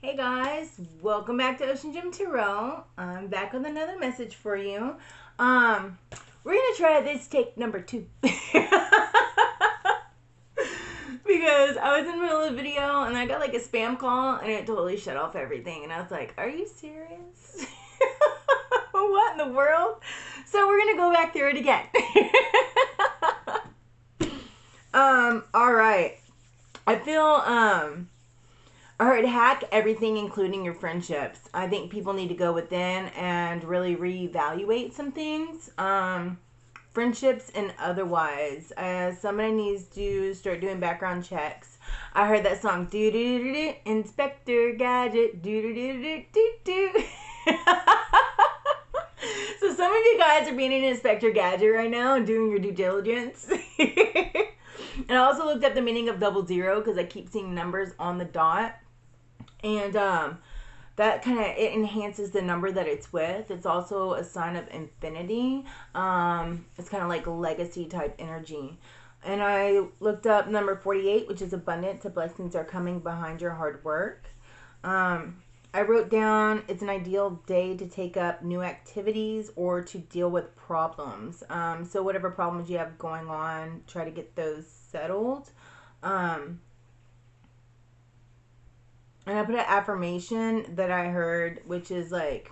Hey guys, welcome back to OceanGemTarot. I'm back with another message for you. We're gonna try this take number 2 because I was in the middle of the video and I got like a spam call and it totally shut off everything, and I was like, "Are you serious? What in the world?" So we're gonna go back through it again. All right. I feel I heard hack everything, including your friendships. I think people need to go within and really reevaluate some things. Friendships and otherwise. Somebody needs to start doing background checks. I heard that song, do do do do, Inspector Gadget, do do do do do do. So some of you guys are being an Inspector Gadget right now and doing your due diligence. And I also looked up the meaning of 00 because I keep seeing numbers on the dot. And that kind of, it enhances the number that it's with. It's also a sign of infinity. It's kind of like legacy type energy. And I looked up number 48, which is abundance. The blessings are coming behind your hard work. I wrote down it's an ideal day to take up new activities or to deal with problems. So whatever problems you have going on, try to get those settled. And I put an affirmation that I heard, which is like,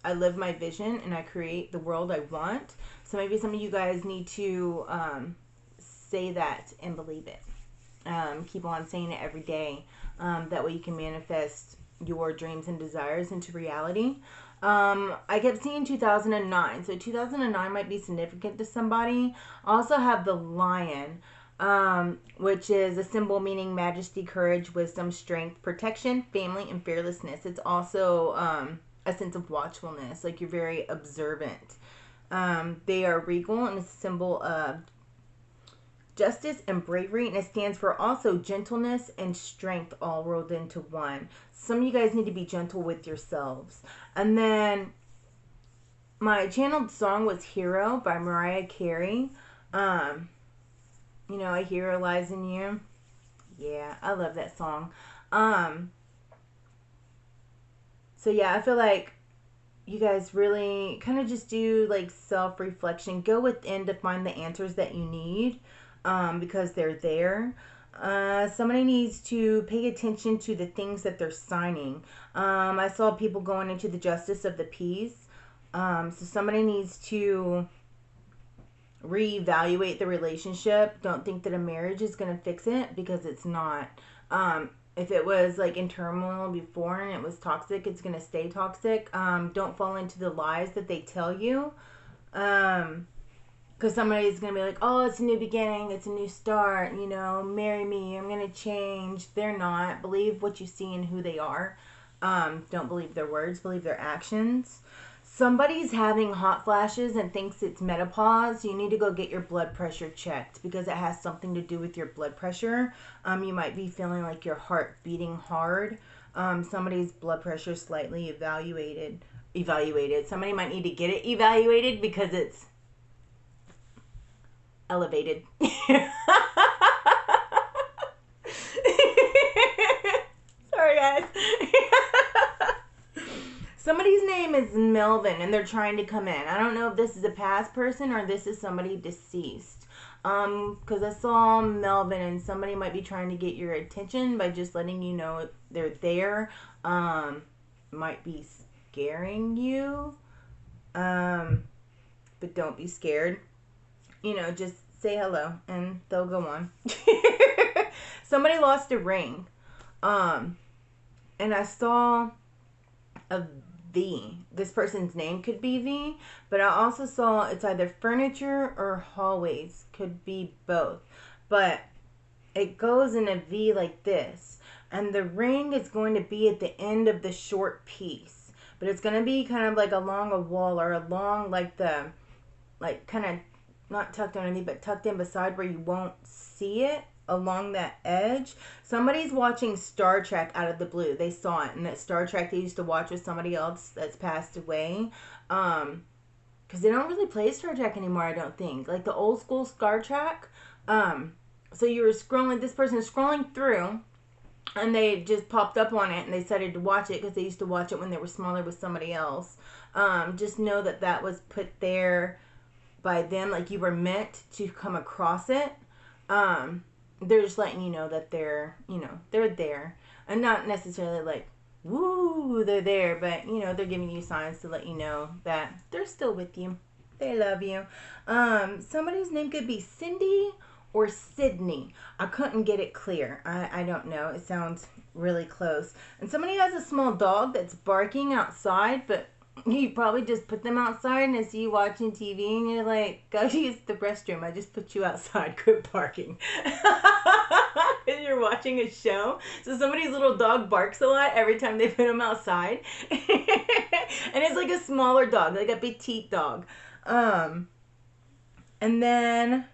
I live my vision and I create the world I want. So maybe some of you guys need to say that and believe it. Keep on saying it every day. That way you can manifest your dreams and desires into reality. I kept seeing 2009. So 2009 might be significant to somebody. I also have the lion. Which is a symbol meaning majesty, courage, wisdom, strength, protection, family, and fearlessness. It's also a sense of watchfulness, like you're very observant. They are regal and a symbol of justice and bravery, and it stands for also gentleness and strength all rolled into one. Some of you guys need to be gentle with yourselves. And then my channeled song was Hero by Mariah Carey. You know, I hear lies in you. Yeah, I love that song. So yeah, I feel like you guys really kind of just do like self-reflection. Go within to find the answers that you need, because they're there. Somebody needs to pay attention to the things that they're signing. I saw people going into the justice of the peace. So somebody needs to reevaluate the relationship. Don't think that a marriage is going to fix it, because it's not. If it was like in turmoil before and it was toxic, it's going to stay toxic. Don't fall into the lies that they tell you, because somebody's going to be like, oh, it's a new beginning, it's a new start, you know, marry me, I'm going to change. They're not. Believe what you see and who they are. Don't believe their words, believe their actions. Somebody's having hot flashes and thinks it's menopause. You need to go get your blood pressure checked, because it has something to do with your blood pressure. You might be feeling like your heart beating hard. Somebody's blood pressure slightly evaluated. Somebody might need to get it evaluated because it's elevated. Sorry, guys. Somebody's name is Melvin and they're trying to come in. I don't know if this is a past person or this is somebody deceased. Because I saw Melvin and somebody might be trying to get your attention by just letting you know they're there. Might be scaring you. But don't be scared. You know, just say hello and they'll go on. Somebody lost a ring. And I saw a V. This person's name could be V, but I also saw it's either furniture or hallways. Could be both. But it goes in a V like this. And the ring is going to be at the end of the short piece. But it's going to be kind of like along a wall or along like the, like kind of not tucked underneath, but tucked in beside where you won't see it. Along that edge. Somebody's watching Star Trek out of the blue. They saw it, and that Star Trek they used to watch with somebody else that's passed away. Because they don't really play Star Trek anymore, I don't think. Like the old school Star Trek. So you were scrolling, this person is scrolling through, and they just popped up on it and they decided to watch it because they used to watch it when they were smaller with somebody else. Just know that that was put there by them, like you were meant to come across it. They're just letting you know that they're, they're there, and not necessarily like, woo, they're there, but they're giving you signs to let you know that they're still with you. They love you. Somebody's name could be Cindy or Sydney. I couldn't get it clear. I don't know. It sounds really close. And somebody has a small dog that's barking outside, but you probably just put them outside and I see you watching TV and you're like, go use the restroom. I just put you outside. Quit barking. And you're watching a show. So somebody's little dog barks a lot every time they put him outside. And it's like a smaller dog, like a petite dog. And then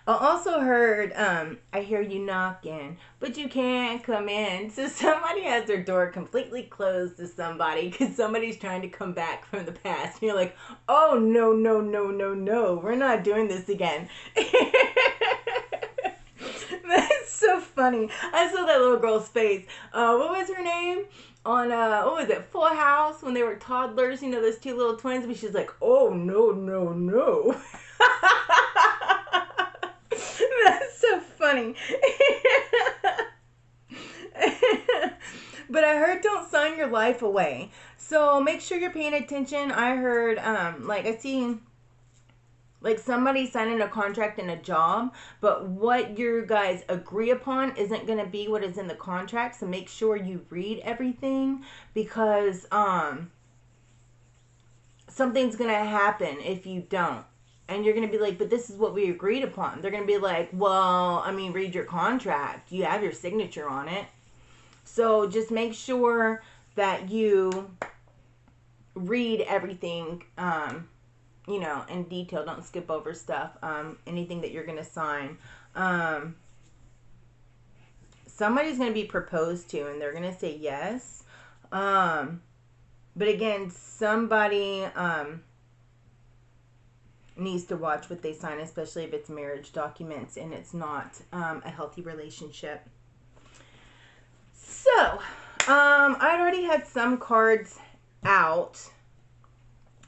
I also heard, I hear you knocking, but you can't come in. So somebody has their door completely closed to somebody because somebody's trying to come back from the past. And you're like, oh, no, no, no, no, no. We're not doing this again. That's so funny. I saw that little girl's face. What was her name? On, what was it, Full House, when they were toddlers, those two little twins, but she's like, oh, no, no, no. That's so funny. But I heard don't sign your life away. So make sure you're paying attention. I heard, I see, somebody signing a contract in a job, but what you guys agree upon isn't going to be what is in the contract. So make sure you read everything, because something's going to happen if you don't. And you're going to be like, but this is what we agreed upon. They're going to be like, well, read your contract. You have your signature on it. So just make sure that you read everything, in detail. Don't skip over stuff. Anything that you're going to sign. Somebody's going to be proposed to and they're going to say yes. But again, somebody needs to watch what they sign, especially if it's marriage documents and it's not a healthy relationship. So, I'd already had some cards out,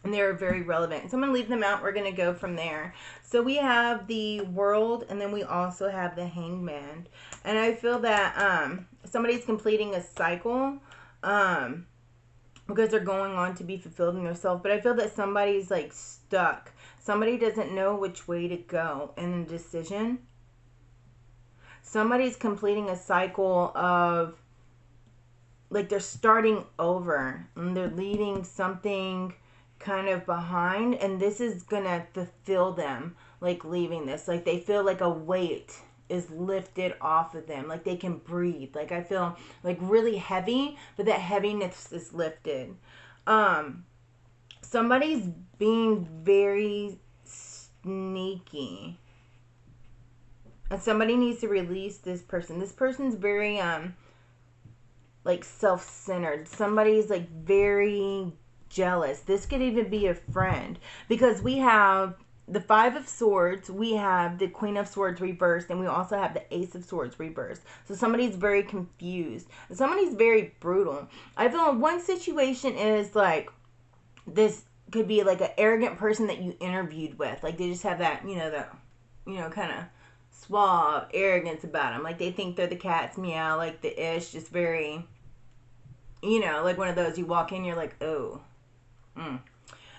and they were very relevant. So I'm going to leave them out. We're going to go from there. So we have the World, and then we also have the Hangman. And I feel that somebody's completing a cycle because they're going on to be fulfilled in themselves. But I feel that somebody's stuck. Somebody doesn't know which way to go in a decision. Somebody's completing a cycle of, they're starting over. And they're leaving something kind of behind. And this is going to fulfill them, leaving this. They feel like a weight is lifted off of them. They can breathe. I feel, really heavy, but that heaviness is lifted. Somebody's being very sneaky. And somebody needs to release this person. This person's very, self-centered. Somebody's, very jealous. This could even be a friend. Because we have the Five of Swords, we have the Queen of Swords reversed, and we also have the Ace of Swords reversed. So somebody's very confused. Somebody's very brutal. I feel one situation is, this could be an arrogant person that you interviewed with. They just have that, kind of suave arrogance about them. They think they're the cat's meow, the ish, just very, one of those you walk in, you're like, oh.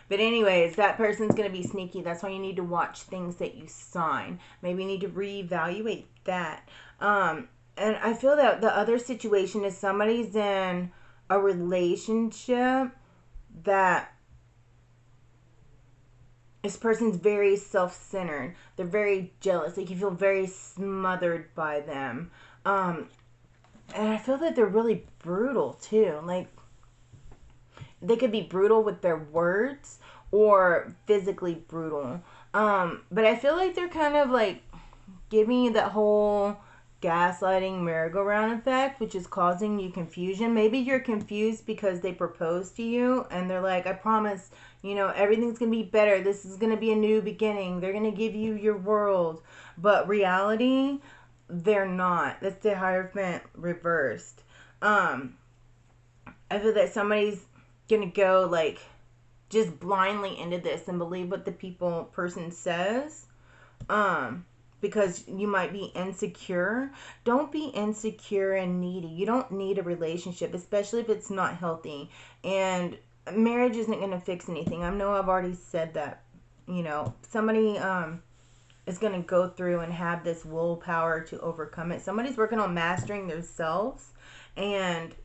But anyways, that person's going to be sneaky. That's why you need to watch things that you sign. Maybe you need to reevaluate that. And I feel that the other situation is somebody's in a relationship that this person's very self-centered. They're very jealous. You feel very smothered by them. And I feel that they're really brutal too. They could be brutal with their words or physically brutal. But I feel like they're kind of giving you that whole gaslighting merry-go-round effect, which is causing you confusion. Maybe you're confused because they proposed to you and they're like, I promise, everything's going to be better. This is going to be a new beginning. They're going to give you your world. But reality, they're not. That's the Hierophant reversed. I feel that somebody's gonna go like just blindly into this and believe what the person says. Because you might be insecure. Don't be insecure and needy. You don't need a relationship, especially if it's not healthy. And marriage isn't going to fix anything. I know I've already said that. You know, somebody is going to go through and have this willpower to overcome it. Somebody's working on mastering themselves, and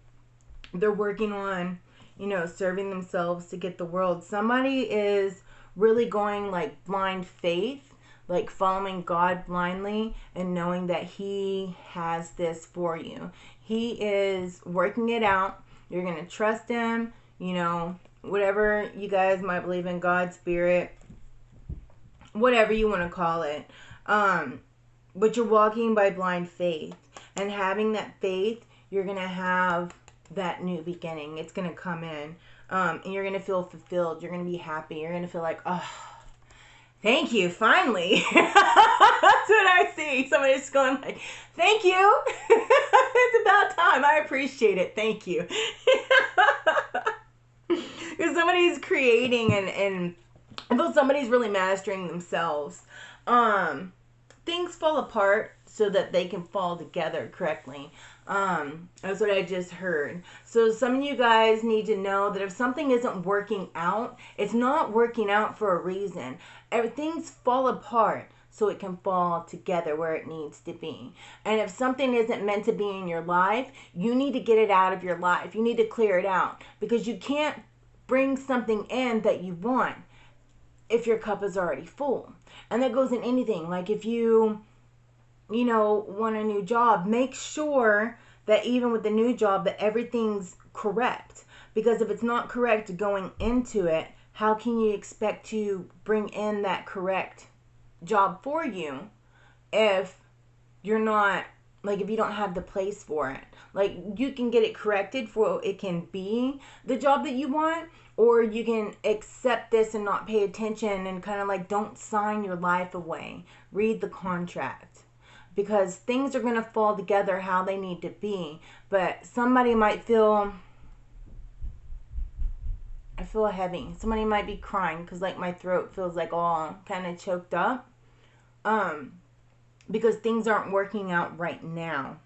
they're working on, you know, serving themselves to get the world. Somebody is really going like blind faith, like following God blindly and knowing that He has this for you. He is working it out. You're going to trust Him, you know, whatever you guys might believe in, God, Spirit, whatever you want to call it. But you're walking by blind faith. And having that faith, you're going to have that new beginning. It's going to come in. And you're going to feel fulfilled. You're going to be happy. You're going to feel like, oh, thank you, finally. That's what I see. Somebody's going like, thank you. It's about time. I appreciate it. Thank you. Because somebody's creating and I feel somebody's really mastering themselves. Things fall apart so that they can fall together correctly. That's what I just heard. So some of you guys need to know that if something isn't working out, it's not working out for a reason. Things fall apart so it can fall together where it needs to be. And if something isn't meant to be in your life, you need to get it out of your life. You need to clear it out, because you can't bring something in that you want if your cup is already full. And that goes in anything. Like if you know, want a new job, make sure that even with the new job that everything's correct. Because if it's not correct going into it, how can you expect to bring in that correct job for you if you're not, like, if you don't have the place for it? Like, you can get it corrected for it can be the job that you want, or you can accept this and not pay attention and kind of like don't sign your life away. Read the contract, because things are going to fall together how they need to be. But somebody might feel, I feel heavy. Somebody might be crying because like my throat feels like all kind of choked up. Because things aren't working out right now.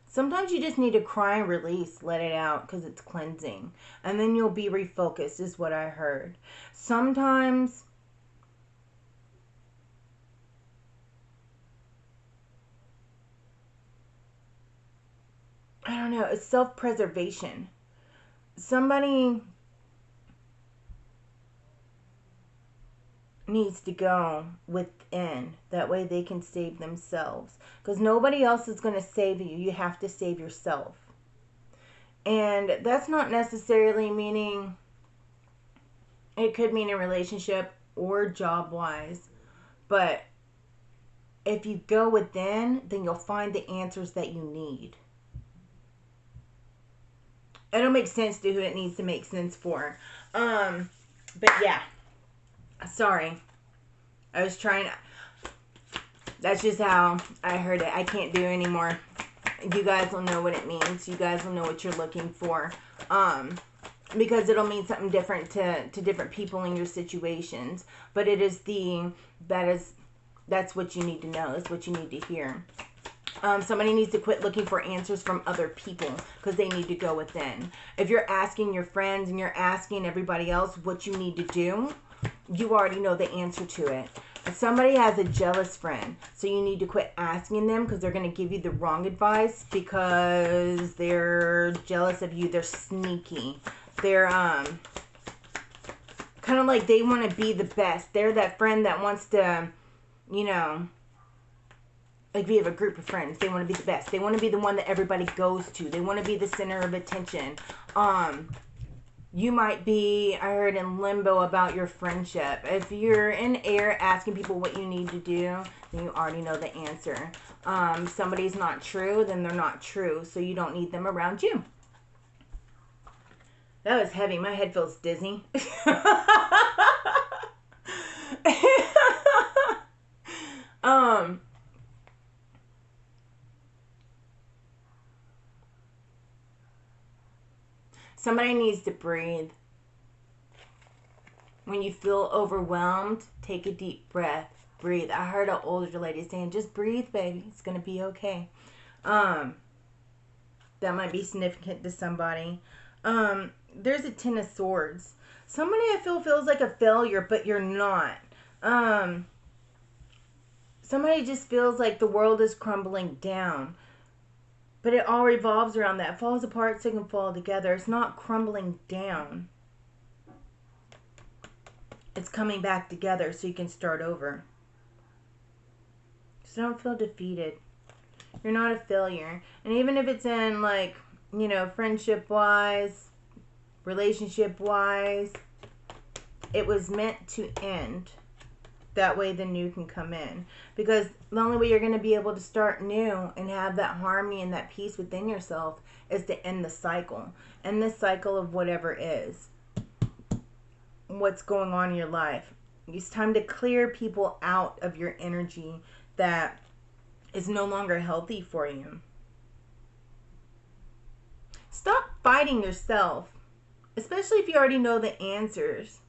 Sometimes you just need to cry and release, let it out, because it's cleansing. And then you'll be refocused, is what I heard. Sometimes I don't know, it's self-preservation. Somebody needs to go within. That way they can save themselves. Because nobody else is going to save you. You have to save yourself. And that's not necessarily meaning, it could mean a relationship or job-wise. But if you go within, then you'll find the answers that you need. It'll make sense to who it needs to make sense for. But yeah. Sorry. I was trying to... That's just how I heard it. I can't do anymore. You guys will know what it means. You guys will know what you're looking for. Because it'll mean something different to different people in your situations. But it is that's what you need to know. That's what you need to hear. Somebody needs to quit looking for answers from other people, because they need to go within. If you're asking your friends and you're asking everybody else what you need to do, you already know the answer to it. If somebody has a jealous friend, so you need to quit asking them, because they're going to give you the wrong advice because they're jealous of you. They're sneaky. They're kind of like they want to be the best. They're that friend that wants to, you know, like if you have a group of friends, they want to be the best. They want to be the one that everybody goes to. They want to be the center of attention. You might be, I heard, in limbo about your friendship. If you're in air asking people what you need to do, then you already know the answer. Somebody's not true, then they're not true. So you don't need them around you. That was heavy. My head feels dizzy. Somebody needs to breathe. When you feel overwhelmed, take a deep breath. Breathe. I heard an older lady saying, just breathe, baby. It's going to be okay. That might be significant to somebody. There's a Ten of Swords. Somebody I feel feels like a failure, but you're not. Somebody just feels like the world is crumbling down. But it all revolves around that. It falls apart so it can fall together. It's not crumbling down. It's coming back together so you can start over. So don't feel defeated. You're not a failure. And even if it's in, like, you know, friendship-wise, relationship-wise, it was meant to end. That way the new can come in. Because the only way you're going to be able to start new and have that harmony and that peace within yourself is to end the cycle. End the cycle of whatever is. What's going on in your life. It's time to clear people out of your energy that is no longer healthy for you. Stop fighting yourself. Especially if you already know the answers.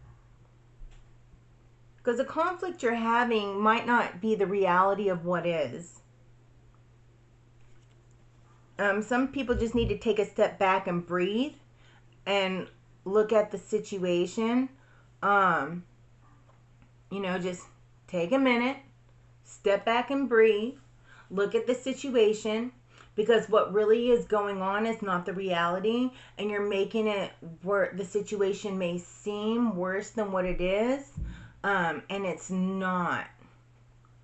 Because the conflict you're having might not be the reality of what is. Some people just need to take a step back and breathe and look at the situation. You know, just take a minute, step back and breathe, look at the situation, because what really is going on is not the reality, and you're making it where the situation may seem worse than what it is. And it's not.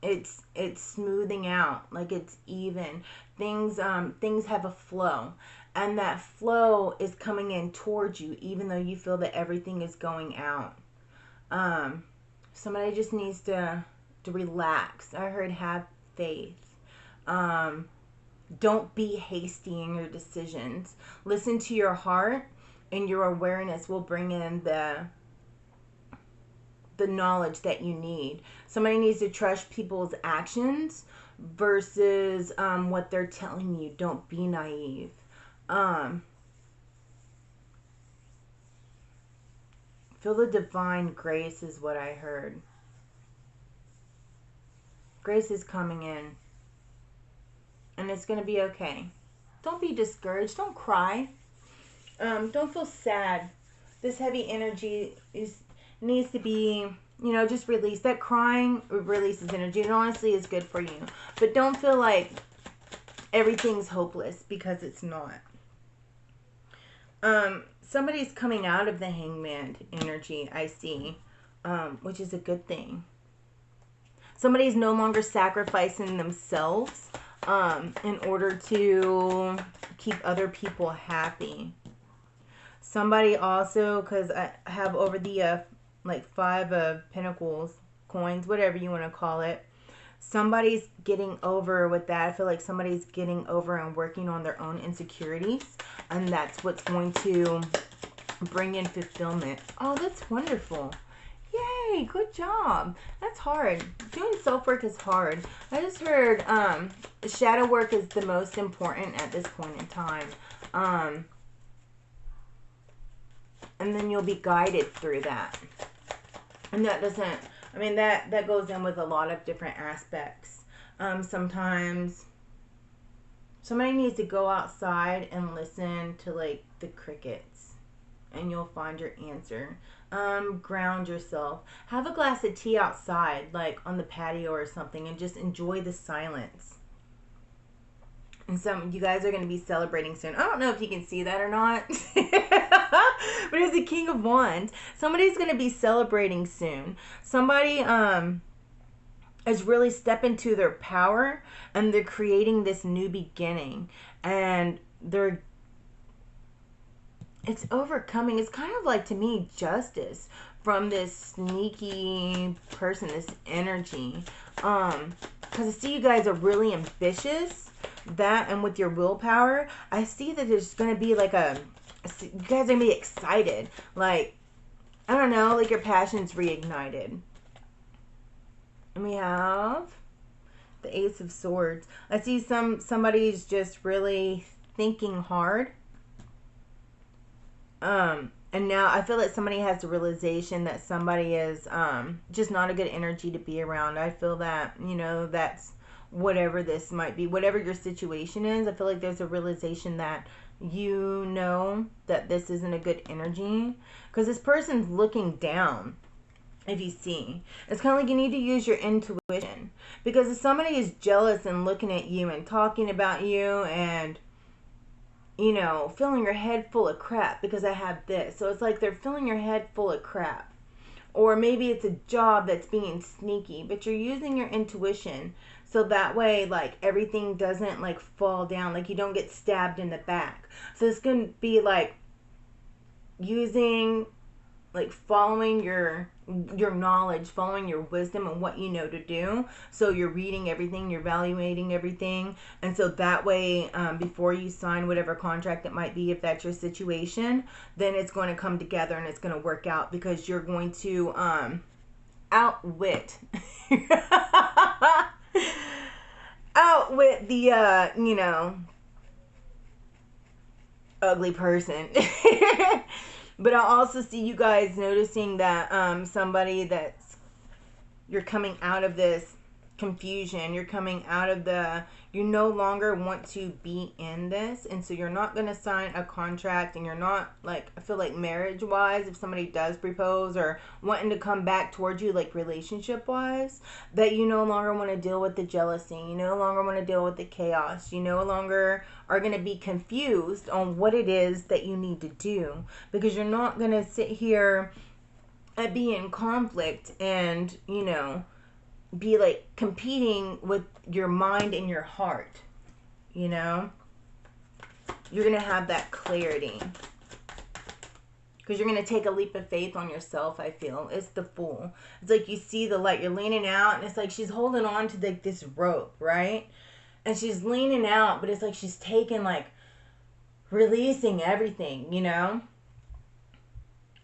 It's smoothing out, like it's even. Things have a flow, and that flow is coming in towards you, even though you feel that everything is going out. Somebody just needs to relax. I heard have faith. Don't be hasty in your decisions. Listen to your heart, and your awareness will bring in the knowledge that you need. Somebody needs to trust people's actions versus what they're telling you. Don't be naive. Feel the divine grace is what I heard. Grace is coming in. And it's going to be okay. Don't be discouraged. Don't cry. Don't feel sad. This heavy energy needs to be, you know, just release. That crying releases energy. It honestly is good for you. But don't feel like everything's hopeless, because it's not. Somebody's coming out of the Hangman energy, I see, which is a good thing. Somebody's no longer sacrificing themselves in order to keep other people happy. Somebody also, because I have over the like 5 of Pentacles, coins, whatever you want to call it. Somebody's getting over with that. I feel like somebody's getting over and working on their own insecurities. And that's what's going to bring in fulfillment. Oh, that's wonderful. Yay, good job. That's hard. Doing self-work is hard. I just heard shadow work is the most important at this point in time. And then you'll be guided through that. And that doesn't, I mean, that goes in with a lot of different aspects. Sometimes somebody needs to go outside and listen to, like, the crickets, and you'll find your answer. Ground yourself. Have a glass of tea outside, like on the patio or something, and just enjoy the silence. And you guys are going to be celebrating soon. I don't know if you can see that or not. But it's the King of Wands. Somebody's going to be celebrating soon. Somebody is really stepping to their power, and they're creating this new beginning. And it's overcoming. It's kind of like, to me, justice from this sneaky person, this energy. Because I see you guys are really ambitious. That, and with your willpower, I see that there's going to be like you guys are going to be excited. Like, I don't know, like your passion's reignited. And we have The Ace of Swords. I see somebody's just really thinking hard. And now I feel like somebody has the realization that somebody is just not a good energy to be around. I feel that, you know, that's whatever this might be, whatever your situation is. I feel like there's a realization that you know that this isn't a good energy, because this person's looking down. If you see, it's kind of like you need to use your intuition, because if somebody is jealous and looking at you and talking about you and, you know, filling your head full of crap, because I have this. So it's like they're filling your head full of crap. Or maybe it's a job that's being sneaky, but you're using your intuition. So that way, like, everything doesn't, like, fall down. Like, you don't get stabbed in the back. So it's going to be, like, using, like, following your knowledge, following your wisdom and what you know to do. So you're reading everything, you're evaluating everything, and so that way, before you sign whatever contract it might be, if that's your situation, then it's going to come together and it's going to work out, because you're going to outwit outwit the you know, ugly person. But I also see you guys noticing that somebody that's, you're coming out of this confusion. You're coming out of the, you no longer want to be in this. And so you're not going to sign a contract, and you're not, like, I feel like marriage-wise, if somebody does propose or wanting to come back towards you, like, relationship-wise, that you no longer want to deal with the jealousy. You no longer want to deal with the chaos. You no longer are going to be confused on what it is that you need to do, because you're not going to sit here and be in conflict and, you know, be like competing with your mind and your heart. You know, you're going to have that clarity, because you're going to take a leap of faith on yourself. I feel it's the Fool. It's like you see the light, you're leaning out, and it's like she's holding on to like this rope, right? And she's leaning out, but it's like she's taking, like, releasing everything, you know?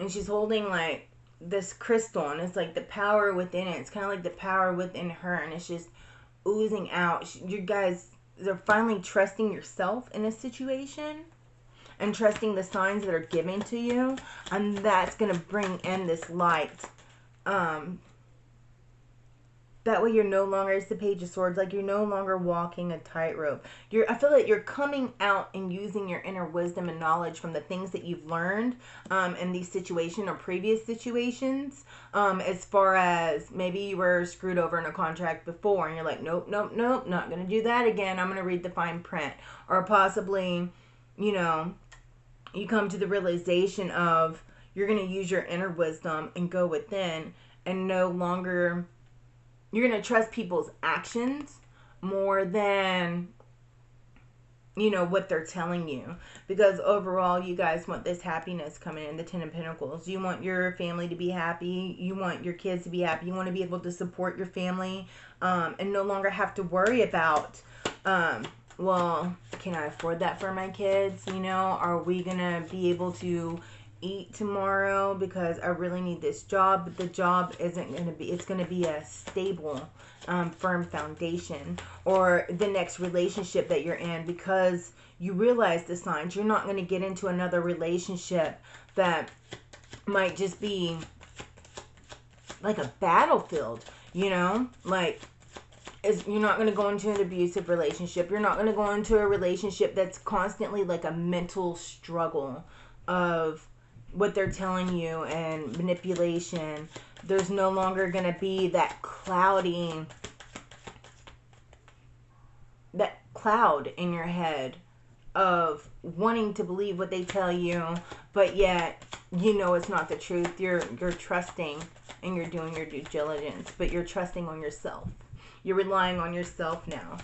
And she's holding, like, this crystal, and it's like the power within it. It's kind of like the power within her, and it's just oozing out. You guys are finally trusting yourself in a situation and trusting the signs that are given to you, and that's going to bring in this light. That way you're no longer, it's the Page of Swords, like you're no longer walking a tightrope. I feel like you're coming out and using your inner wisdom and knowledge from the things that you've learned in these situations or previous situations. As far as maybe you were screwed over in a contract before and you're like, nope, nope, nope, not going to do that again. I'm going to read the fine print. Or possibly, you know, you come to the realization of you're going to use your inner wisdom and go within, and no longer, you're going to trust people's actions more than, you know, what they're telling you. Because overall, you guys want this happiness coming in, the Ten of Pentacles. You want your family to be happy. You want your kids to be happy. You want to be able to support your family and no longer have to worry about, well, can I afford that for my kids? You know, are we going to be able to eat tomorrow, because I really need this job, but the job isn't going to be, it's going to be a stable, firm foundation. Or the next relationship that you're in, because you realize the signs, you're not going to get into another relationship that might just be like a battlefield, you know, like, you're not going to go into an abusive relationship. You're not going to go into a relationship that's constantly like a mental struggle of what they're telling you and manipulation. There's no longer going to be that cloud in your head of wanting to believe what they tell you, but yet you know it's not the truth. You're trusting and you're doing your due diligence, but you're trusting on yourself. You're relying on yourself now.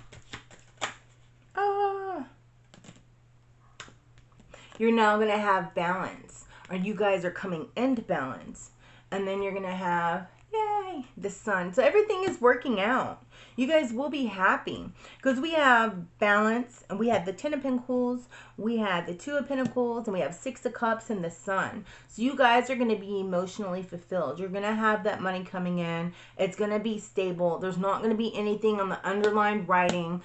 You're now going to have balance, or you guys are coming into balance. And then you're going to have, yay, the Sun. So everything is working out. You guys will be happy because we have balance, and we have the Ten of Pentacles, we have the Two of Pentacles, and we have Six of Cups and the Sun. So you guys are going to be emotionally fulfilled. You're going to have that money coming in. It's going to be stable. There's not going to be anything on the underlined writing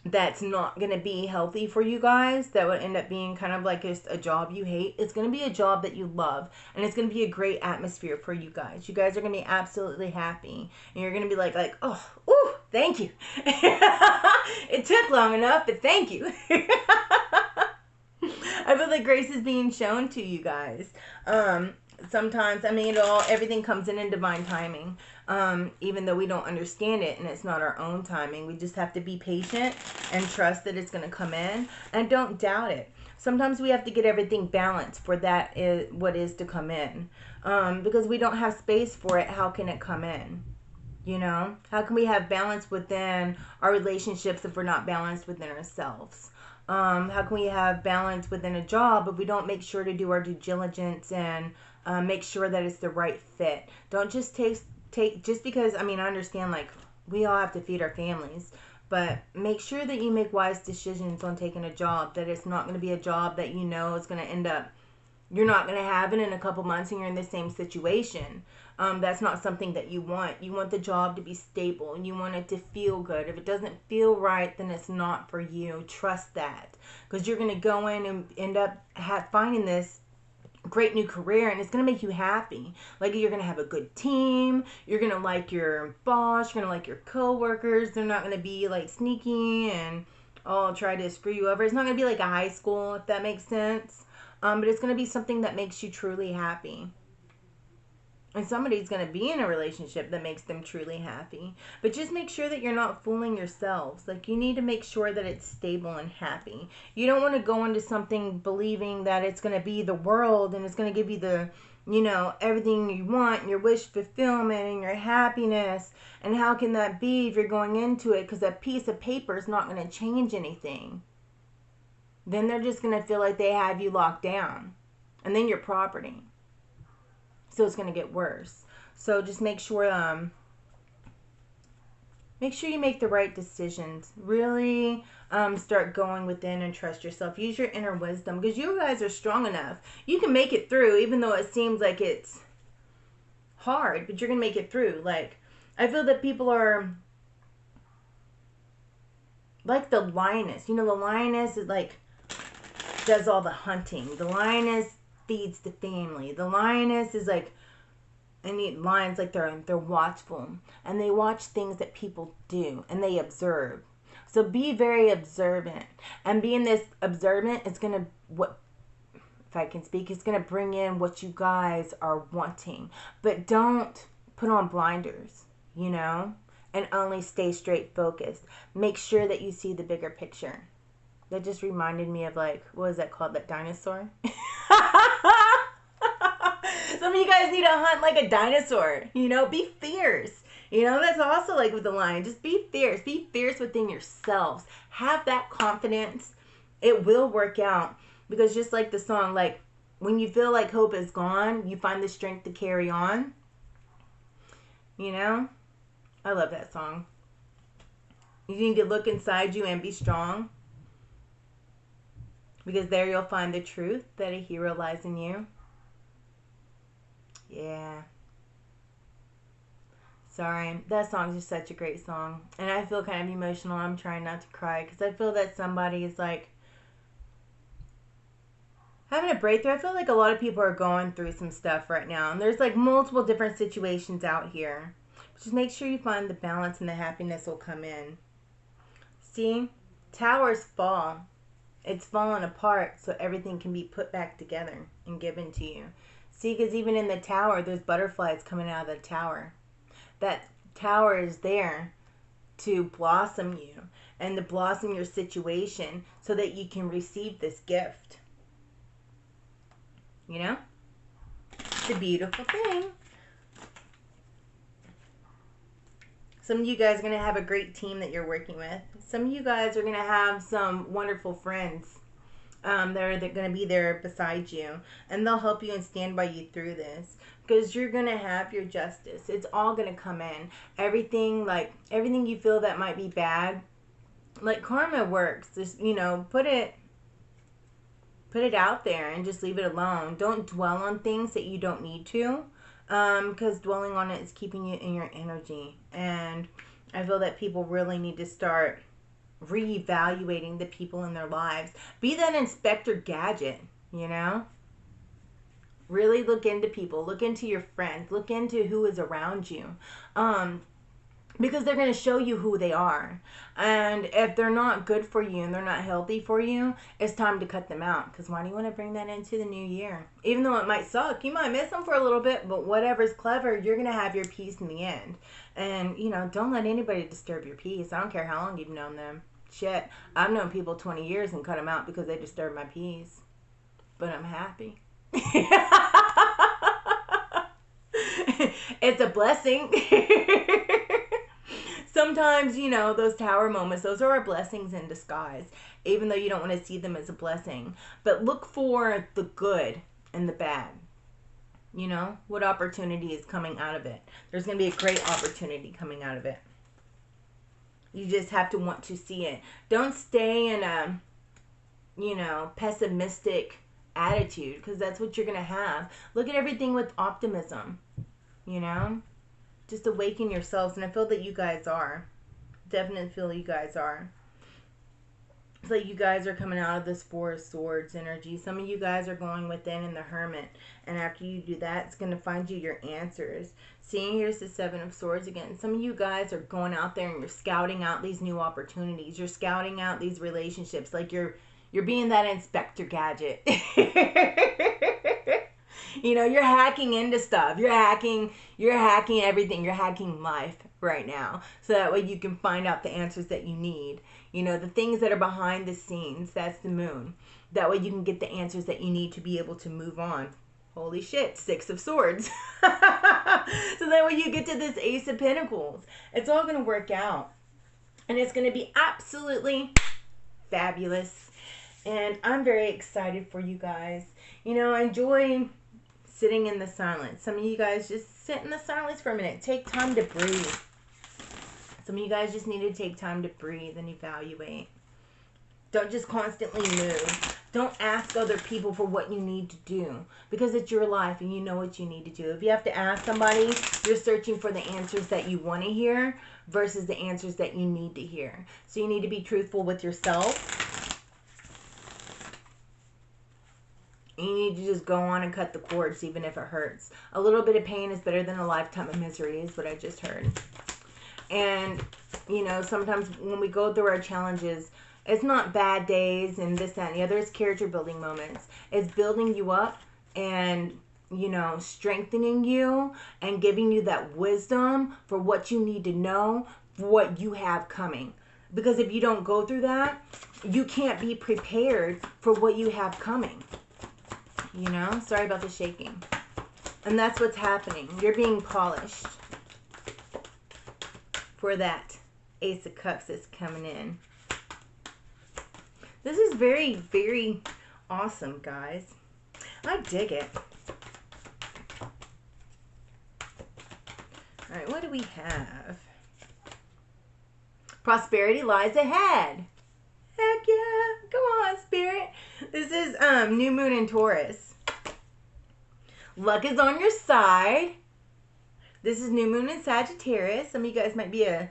that's not going to be healthy for you guys, that would end up being kind of like just a job you hate. It's going to be a job that you love, and it's going to be a great atmosphere for you guys. You guys are going to be absolutely happy, and you're going to be like, oh, ooh, thank you. It took long enough, but thank you. I feel like grace is being shown to you guys. Sometimes, I mean, everything comes in divine timing. Even though we don't understand it and it's not our own timing, we just have to be patient and trust that it's going to come in, and don't doubt it. Sometimes we have to get everything balanced for that is what is to come in. Because we don't have space for it, how can it come in? You know, how can we have balance within our relationships if we're not balanced within ourselves? How can we have balance within a job if we don't make sure to do our due diligence and make sure that it's the right fit? Don't just take just because, I mean, I understand, like, we all have to feed our families, but make sure that you make wise decisions on taking a job, that it's not going to be a job that you know is going to end up, you're not going to have it in a couple months and you're in the same situation. That's not something that you want. You want the job to be stable, and you want it to feel good. If it doesn't feel right, then it's not for you. Trust that, because you're going to go in and end up finding this great new career, and it's going to make you happy. Like, you're going to have a good team, you're going to like your boss, you're going to like your co-workers. They're not going to be like sneaky and try to screw you over. It's not going to be like a high school, if that makes sense. But it's going to be something that makes you truly happy. And somebody's going to be in a relationship that makes them truly happy. But just make sure that you're not fooling yourselves. Like, you need to make sure that it's stable and happy. You don't want to go into something believing that it's going to be the world and it's going to give you the, you know, everything you want, and your wish fulfillment and your happiness. And how can that be if you're going into it? Because that piece of paper is not going to change anything. Then they're just going to feel like they have you locked down. And then you're property. So it's going to get worse. So just make sure you make the right decisions. Really start going within and trust yourself. Use your inner wisdom, because you guys are strong enough. You can make it through, even though it seems like it's hard, but you're going to make it through. Like, I feel that people are like the lioness. You know, the lioness is like, does all the hunting. The lioness feeds the family. The lioness is like, and lions, like, they're watchful, and they watch things that people do, and they observe. So be very observant, and being this observant, it's gonna, what, if I can speak, it's gonna bring in what you guys are wanting. But don't put on blinders, you know, and only stay straight focused. Make sure that you see the bigger picture. That just reminded me of, like, what is that called? That dinosaur? Some of you guys need to hunt like a dinosaur. You know, be fierce. You know, that's also like with the lion. Just be fierce. Be fierce within yourselves. Have that confidence. It will work out. Because just like the song, like, when you feel like hope is gone, you find the strength to carry on. You know? I love that song. You need to look inside you and be strong. Because there you'll find the truth that a hero lies in you. Yeah. Sorry. That song's just such a great song. And I feel kind of emotional. I'm trying not to cry because I feel that somebody is like having a breakthrough. I feel like a lot of people are going through some stuff right now. And there's like multiple different situations out here. Just make sure you find the balance and the happiness will come in. See? Towers fall. It's fallen apart so everything can be put back together and given to you. See, because even in the tower, there's butterflies coming out of the tower. That tower is there to blossom you and to blossom your situation so that you can receive this gift. You know? It's a beautiful thing. Some of you guys are going to have a great team that you're working with. Some of you guys are going to have some wonderful friends. They're going to be there beside you, and they'll help you and stand by you through this, because you're going to have your justice. It's all going to come in. Everything you feel that might be bad, like karma works. Just, put it out there and just leave it alone. Don't dwell on things that you don't need to, because dwelling on it is keeping you in your energy. And I feel that people really need to start reevaluating the people in their lives. Be that Inspector Gadget, Really look into people. Look into your friends. Look into who is around you. Because they're going to show you who they are. And if they're not good for you and they're not healthy for you, it's time to cut them out. Because why do you want to bring that into the new year? Even though it might suck, you might miss them for a little bit, but whatever's clever, you're going to have your peace in the end. And, don't let anybody disturb your peace. I don't care how long you've known them. Shit, I've known people 20 years and cut them out because they disturbed my peace. But I'm happy. It's a blessing. Sometimes, those tower moments, those are our blessings in disguise, even though you don't want to see them as a blessing. But look for the good and the bad. What opportunity is coming out of it? There's going to be a great opportunity coming out of it. You just have to want to see it. Don't stay in a, pessimistic attitude, because that's what you're going to have. Look at everything with optimism, Just awaken yourselves, and I feel that you guys are. Definitely feel you guys are. It's like you guys are coming out of this Four of Swords energy. Some of you guys are going within in the Hermit. And after you do that, it's going to find you your answers. Seeing here's the Seven of Swords again. Some of you guys are going out there and you're scouting out these new opportunities. You're scouting out these relationships. Like you're being that Inspector Gadget. You're hacking into stuff. You're hacking everything. You're hacking life right now. So that way you can find out the answers that you need. The things that are behind the scenes. That's the moon. That way you can get the answers that you need to be able to move on. Holy shit, Six of Swords. So that way you get to this Ace of Pentacles. It's all going to work out. And it's going to be absolutely fabulous. And I'm very excited for you guys. Enjoy sitting in the silence. Some of you guys just sit in the silence for a minute. Take time to breathe. Some of you guys just need to take time to breathe and evaluate. Don't just constantly move. Don't ask other people for what you need to do, because it's your life and you know what you need to do. If you have to ask somebody, you're searching for the answers that you want to hear versus the answers that you need to hear. So you need to be truthful with yourself. You need to just go on and cut the cords, even if it hurts. A little bit of pain is better than a lifetime of misery, is what I just heard. And, sometimes when we go through our challenges, it's not bad days and this, that, and the other. It's character building moments. It's building you up and, strengthening you and giving you that wisdom for what you need to know, for what you have coming. Because if you don't go through that, you can't be prepared for what you have coming. Sorry about the shaking. And that's what's happening. You're being polished for that Ace of Cups that's coming in. This is very, very awesome, guys. I dig it. All right, what do we have? Prosperity lies ahead. Heck yeah. Come on, Spirit. This is New Moon in Taurus. Luck is on your side. This is New Moon in Sagittarius. Some of you guys might be a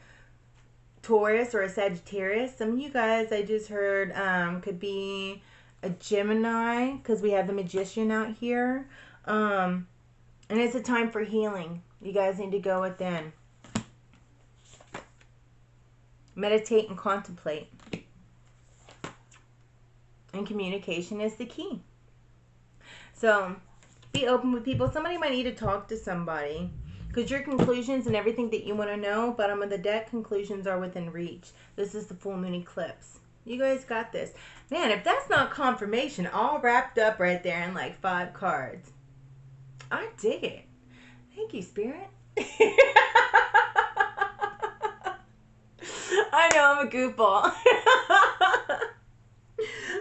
Taurus or a Sagittarius. Some of you guys, I just heard, could be a Gemini, because we have the Magician out here. And it's a time for healing. You guys need to go within. Meditate and contemplate. And communication is the key. So, be open with people. Somebody might need to talk to somebody. Because your conclusions and everything that you want to know, bottom of the deck, conclusions are within reach. This is the full moon eclipse. You guys got this. Man, if that's not confirmation, all wrapped up right there in like 5 cards. I dig it. Thank you, Spirit. I know, I'm a goofball.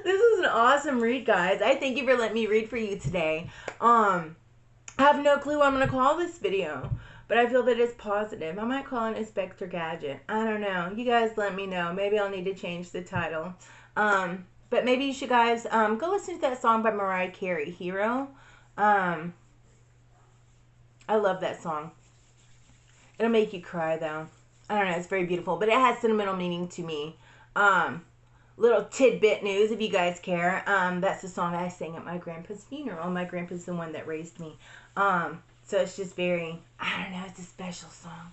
This is an awesome read, guys. I thank you for letting me read for you today. I have no clue what I'm going to call this video, but I feel that it's positive. I might call it Inspector Gadget. I don't know. You guys let me know. Maybe I'll need to change the title. But maybe you should guys go listen to that song by Mariah Carey, Hero. I love that song. It'll make you cry, though. I don't know. It's very beautiful, but it has sentimental meaning to me. Little tidbit news, if you guys care. That's the song I sang at my grandpa's funeral. My grandpa's the one that raised me. So it's just very, I don't know, it's a special song.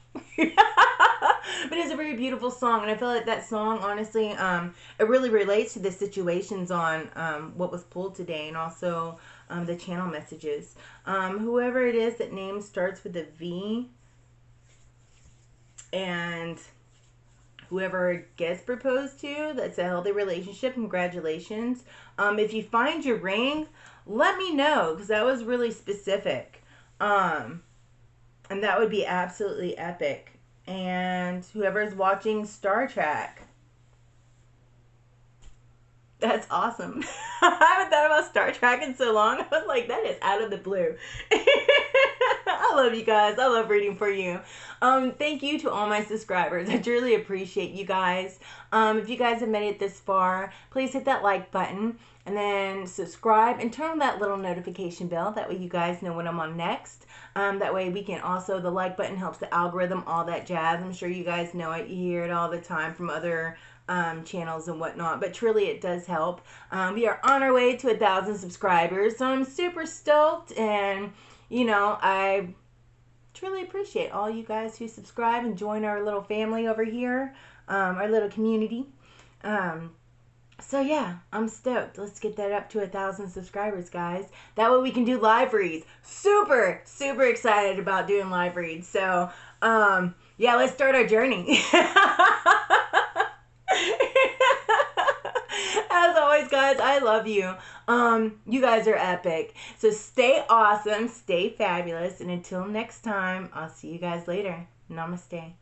But it's a very beautiful song, and I feel like that song, honestly, it really relates to the situations on what was pulled today, and also the channel messages. Whoever it is that name starts with a V, and whoever gets proposed to, that's a healthy relationship. Congratulations. If you find your ring, let me know, because that was really specific. And that would be absolutely epic. And whoever's watching Star Trek, that's awesome. I haven't thought about Star Trek in so long. I was like, that is out of the blue. I love you guys. I love reading for you. Thank you to all my subscribers. I truly appreciate you guys. If you guys have made it this far, please hit that like button and then subscribe and turn on that little notification bell. That way you guys know when I'm on next. That way we can also, the like button helps the algorithm, all that jazz. I'm sure you guys know it. You hear it all the time from other channels and whatnot, but truly it does help. We are on our way to 1,000 subscribers, so I'm super stoked, and you know, I truly appreciate all you guys who subscribe and join our little family over here, our little community. So yeah, I'm stoked. Let's get that up to 1,000 subscribers, guys. That way we can do live reads. Super, super excited about doing live reads. So, yeah, let's start our journey. As always, guys, I love you. You guys are epic. So stay awesome, stay fabulous, and until next time, I'll see you guys later. Namaste.